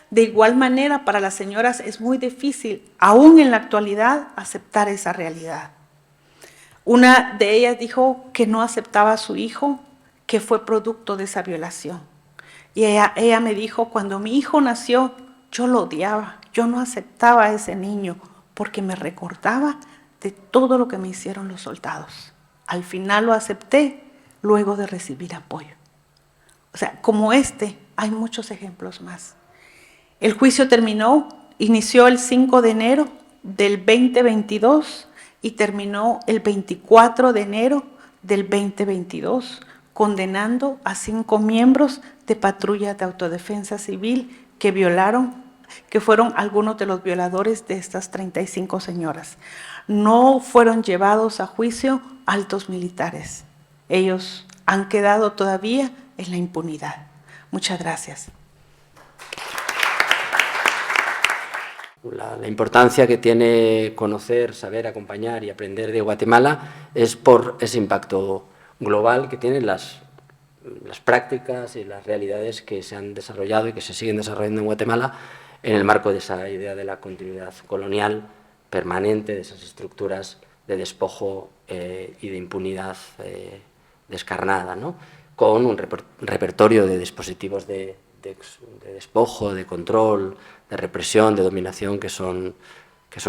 De igual manera, para las señoras es muy difícil, aún en la actualidad, aceptar esa realidad. Una de ellas dijo que no aceptaba a su hijo, que fue producto de esa violación. Y ella me dijo, cuando mi hijo nació, yo lo odiaba, yo no aceptaba a ese niño, porque me recordaba de todo lo que me hicieron los soldados. Al final lo acepté, luego de recibir apoyo. O sea, como hay muchos ejemplos más. El juicio inició el 5 de enero del 2022 y terminó el 24 de enero del 2022, condenando a 5 miembros de patrulla de autodefensa civil que fueron algunos de los violadores de estas 35 señoras. No fueron llevados a juicio altos militares. Ellos han quedado todavía en la impunidad. Muchas gracias. La importancia que tiene conocer, saber, acompañar y aprender de Guatemala es por ese impacto global que tienen las prácticas y las realidades que se han desarrollado y que se siguen desarrollando en Guatemala en el marco de esa idea de la continuidad colonial permanente, de esas estructuras de despojo y de impunidad descarnada, ¿no? Con un repertorio de dispositivos de despojo, de control, de represión, de dominación que son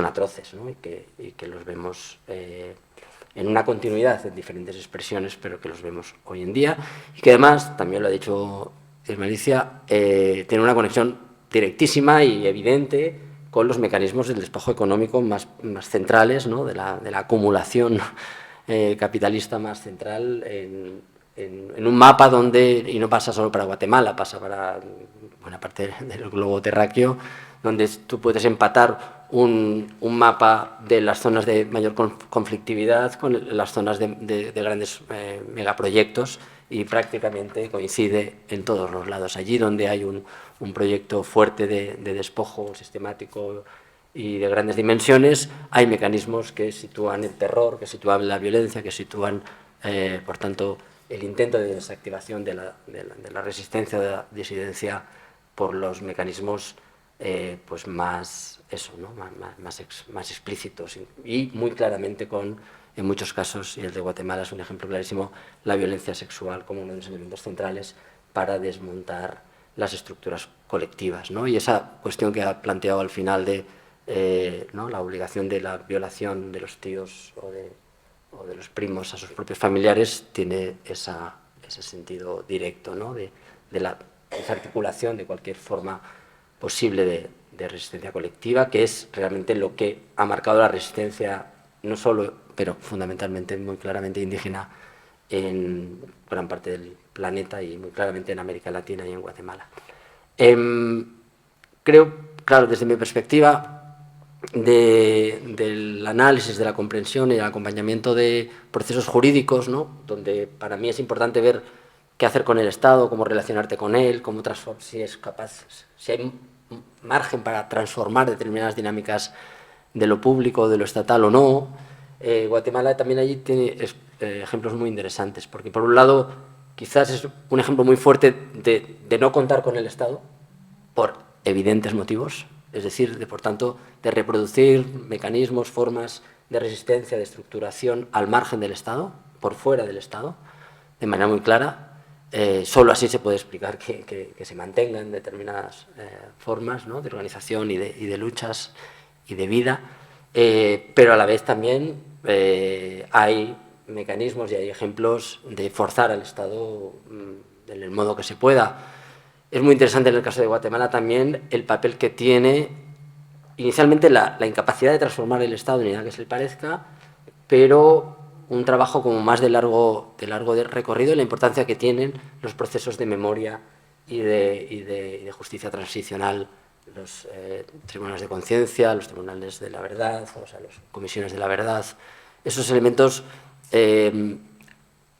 atroces, ¿no? y que los vemos en una continuidad en diferentes expresiones, pero que los vemos hoy en día y que además, también lo ha dicho Malicia, tiene una conexión directísima y evidente con los mecanismos del despojo económico más centrales, ¿no? de la acumulación capitalista más central en un mapa donde, y no pasa solo para Guatemala, pasa para buena parte del globo terráqueo, donde tú puedes empatar un mapa de las zonas de mayor conflictividad con las zonas de grandes megaproyectos y prácticamente coincide en todos los lados. Allí donde hay un proyecto fuerte de despojo sistemático y de grandes dimensiones, hay mecanismos que sitúan el terror, que sitúan la violencia, que sitúan, por tanto, el intento de desactivación de la resistencia, de la disidencia por los mecanismos pues más explícitos y muy claramente en muchos casos, y el de Guatemala es un ejemplo clarísimo, la violencia sexual como uno de los elementos centrales para desmontar las estructuras colectivas, ¿no? Y esa cuestión que ha planteado al final de ¿no? la obligación de la violación de los tíos o de los primos a sus propios familiares tiene ese sentido directo, ¿no? de la desarticulación de cualquier forma posible de resistencia colectiva, que es realmente lo que ha marcado la resistencia, no solo, pero fundamentalmente, muy claramente indígena en gran parte del planeta y muy claramente en América Latina y en Guatemala. Creo, claro, desde mi perspectiva, del análisis, de la comprensión y del acompañamiento de procesos jurídicos, ¿no? Donde para mí es importante ver qué hacer con el Estado, cómo relacionarte con él, cómo si es capaz, si hay margen para transformar determinadas dinámicas de lo público, de lo estatal o no. Guatemala también allí tiene ejemplos muy interesantes, porque por un lado quizás es un ejemplo muy fuerte de no contar con el Estado por evidentes motivos, es decir, por tanto, de reproducir mecanismos, formas de resistencia, de estructuración al margen del Estado, por fuera del Estado, de manera muy clara. Solo así se puede explicar que se mantengan determinadas formas, ¿no? de organización y de luchas y de vida, pero a la vez también hay mecanismos y hay ejemplos de forzar al Estado en el modo que se pueda. Es muy interesante en el caso de Guatemala también el papel que tiene inicialmente la incapacidad de transformar el Estado ni nada que se le parezca, pero un trabajo como más de largo recorrido y la importancia que tienen los procesos de memoria y de justicia transicional, los tribunales de conciencia, los tribunales de la verdad, o sea, las comisiones de la verdad. Esos elementos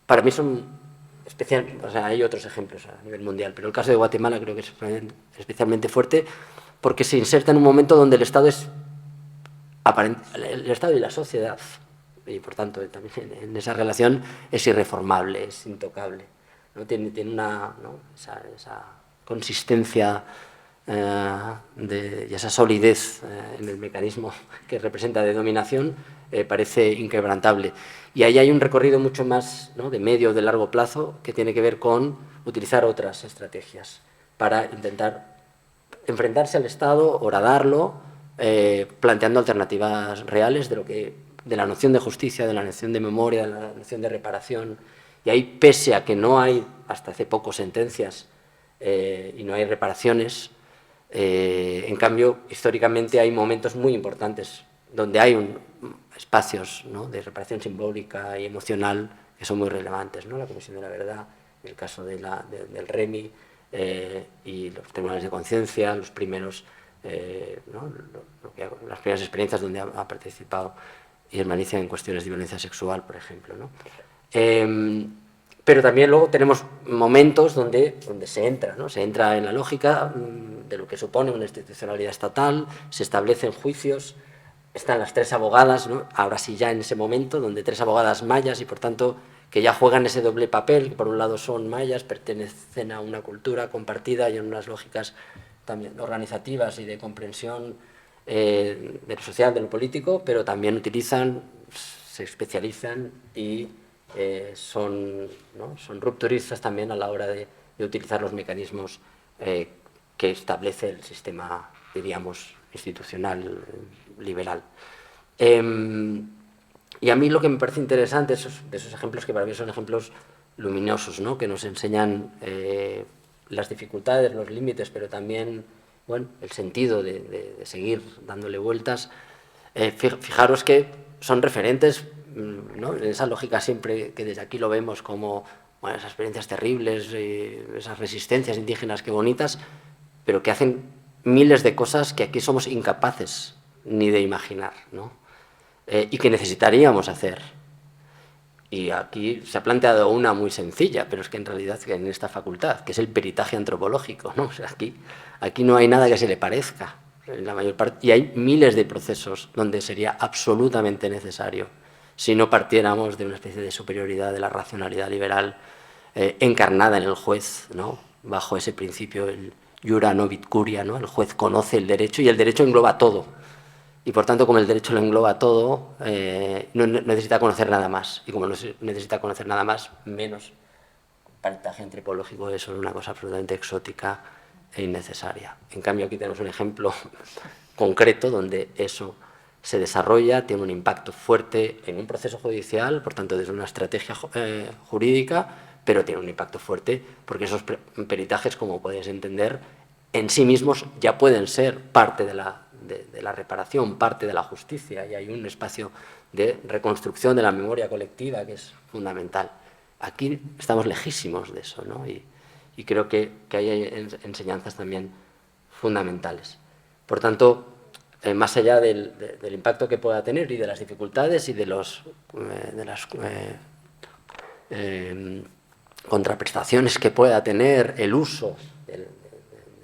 para mí son especial, o sea, hay otros ejemplos a nivel mundial, pero el caso de Guatemala creo que es especialmente fuerte porque se inserta en un momento donde el Estado es el Estado y la sociedad, y por tanto también en esa relación es irreformable, es intocable, ¿no? Tiene una, ¿no? esa consistencia y esa solidez en el mecanismo que representa de dominación parece inquebrantable. Y ahí hay un recorrido mucho más, ¿no? de medio o de largo plazo que tiene que ver con utilizar otras estrategias para intentar enfrentarse al Estado, horadarlo, planteando alternativas reales de la noción de justicia, de la noción de memoria, de la noción de reparación. Y ahí, pese a que no hay, hasta hace poco, sentencias y no hay reparaciones, en cambio, históricamente hay momentos muy importantes donde hay espacios, ¿no?, de reparación simbólica y emocional que son muy relevantes, ¿no? La Comisión de la Verdad, el caso del REMI y los tribunales de conciencia, los primeros, ¿no?, las primeras experiencias donde ha participado Irma Alicia en cuestiones de violencia sexual, por ejemplo, ¿no? Pero también luego tenemos momentos donde se entra, ¿no? Se entra en la lógica de lo que supone una institucionalidad estatal, se establecen juicios, están las 3 abogadas, ¿no? Ahora sí ya en ese momento, donde 3 abogadas mayas y por tanto que ya juegan ese doble papel, que por un lado son mayas, pertenecen a una cultura compartida y en unas lógicas también organizativas y de comprensión de lo social, de lo político, pero también utilizan, se especializan y son rupturistas también a la hora de utilizar los mecanismos que establece el sistema, diríamos, institucional liberal. Y a mí lo que me parece interesante de esos ejemplos, que para mí son ejemplos luminosos, ¿no?, que nos enseñan las dificultades, los límites, pero también, bueno, el sentido de seguir dándole vueltas. Fijaros que son referentes, ¿no?, en esa lógica siempre que desde aquí lo vemos como, bueno, esas experiencias terribles, esas resistencias indígenas que bonitas, pero que hacen miles de cosas que aquí somos incapaces ni de imaginar, ¿no? Y que necesitaríamos hacer. Y aquí se ha planteado una muy sencilla, pero es que en realidad en esta facultad, que es el peritaje antropológico, ¿no? O sea, aquí no hay nada que se le parezca, en la mayor parte, y hay miles de procesos donde sería absolutamente necesario, si no partiéramos de una especie de superioridad de la racionalidad liberal encarnada en el juez, ¿no?, bajo ese principio, el iura novit curia, ¿no? El juez conoce el derecho y el derecho engloba todo. Y por tanto, como el derecho lo engloba todo, no necesita conocer nada más. Y como no necesita conocer nada más, menos. El peritaje antropológico es una cosa absolutamente exótica e innecesaria. En cambio, aquí tenemos un ejemplo concreto donde eso se desarrolla, tiene un impacto fuerte en un proceso judicial, por tanto, desde una estrategia jurídica, pero tiene un impacto fuerte porque esos peritajes, como podéis entender, en sí mismos ya pueden ser parte de la reparación, parte de la justicia, y hay un espacio de reconstrucción de la memoria colectiva que es fundamental. Aquí estamos lejísimos de eso, ¿no? Y creo que hay enseñanzas también fundamentales. Por tanto, más allá del impacto que pueda tener y de las dificultades y de las contraprestaciones que pueda tener el uso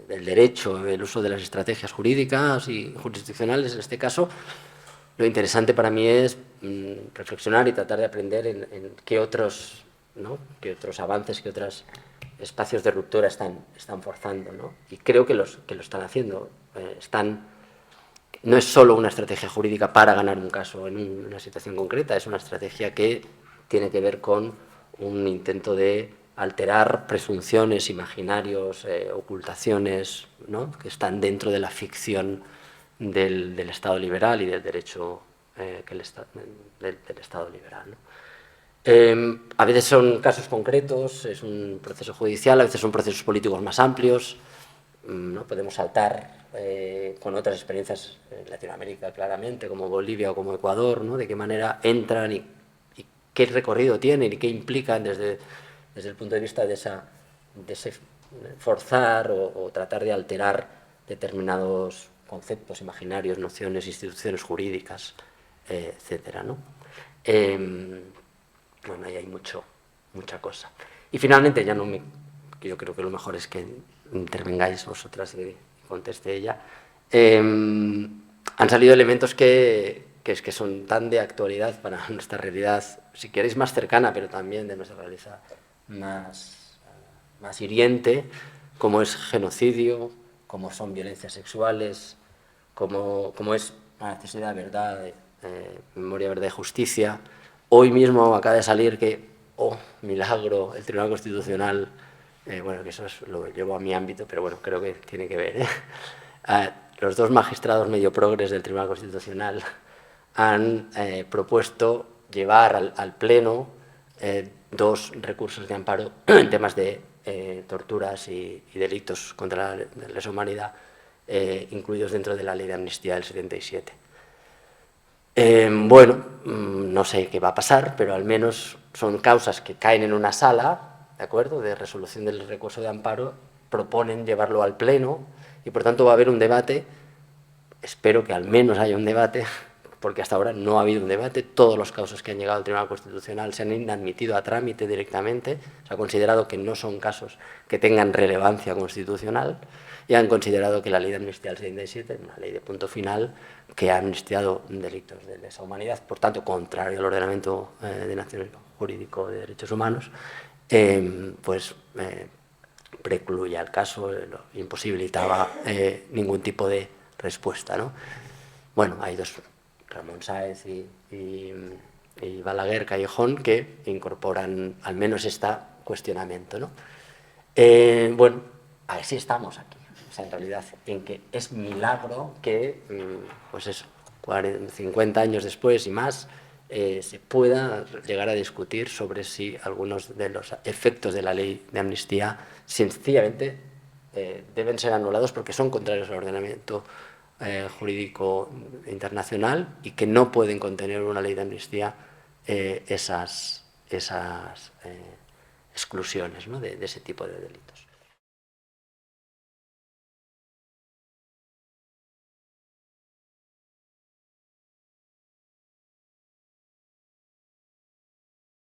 del derecho, el uso de las estrategias jurídicas y jurisdiccionales en este caso, lo interesante para mí es reflexionar y tratar de aprender en qué otros, ¿no?, qué otros avances, qué otros espacios de ruptura están forzando, ¿no? Y creo que lo están haciendo. No es solo una estrategia jurídica para ganar un caso en una situación concreta, es una estrategia que tiene que ver con un intento de alterar presunciones, imaginarios, ocultaciones, ¿no?, que están dentro de la ficción del Estado liberal y del derecho del Estado liberal, ¿no? A veces son casos concretos, es un proceso judicial, a veces son procesos políticos más amplios, ¿no? Podemos saltar con otras experiencias en Latinoamérica claramente, como Bolivia o como Ecuador, ¿no?, de qué manera entran y qué recorrido tienen y qué implican desde el punto de vista de ese forzar o tratar de alterar determinados conceptos imaginarios, nociones, instituciones jurídicas, etcétera, ¿no? Bueno, ahí hay mucha cosa. Y finalmente, yo creo que lo mejor es que intervengáis vosotras y conteste ella. Han salido elementos que son tan de actualidad para nuestra realidad, si queréis más cercana, pero también de nuestra realidad más hiriente, como es genocidio, como son violencias sexuales, como es la necesidad de verdad, memoria, verdad y justicia. Hoy mismo acaba de salir que, oh, milagro, el Tribunal Constitucional, bueno, que eso lo llevo a mi ámbito, pero bueno, creo que tiene que ver, los 2 magistrados medio progres del Tribunal Constitucional han propuesto llevar al Pleno 2 recursos de amparo en temas de torturas y delitos contra la lesa humanidad, incluidos dentro de la Ley de Amnistía del 77. Bueno, no sé qué va a pasar, pero al menos son causas que caen en una sala, ¿de acuerdo?, de resolución del recurso de amparo, proponen llevarlo al Pleno y, por tanto, va a haber un debate. Espero que al menos haya un debate, porque hasta ahora no ha habido un debate. Todos los casos que han llegado al Tribunal Constitucional se han inadmitido a trámite directamente. Se ha considerado que no son casos que tengan relevancia constitucional y han considerado que la ley de amnistía del 77, una ley de punto final, que ha amnistiado delitos de lesa humanidad, por tanto, contrario al ordenamiento de nacional jurídico de derechos humanos, precluía el caso, imposibilitaba ningún tipo de respuesta, ¿no? Bueno, hay dos, Ramón Sáez y Balaguer Callejón, que incorporan al menos este cuestionamiento, ¿no? Bueno, así estamos aquí. O sea, en realidad, en que es milagro que, pues eso, 50 años después y más, se pueda llegar a discutir sobre si algunos de los efectos de la ley de amnistía sencillamente deben ser anulados porque son contrarios al ordenamiento jurídico internacional y que no pueden contener una ley de amnistía esas exclusiones, ¿no?, de ese tipo de delitos.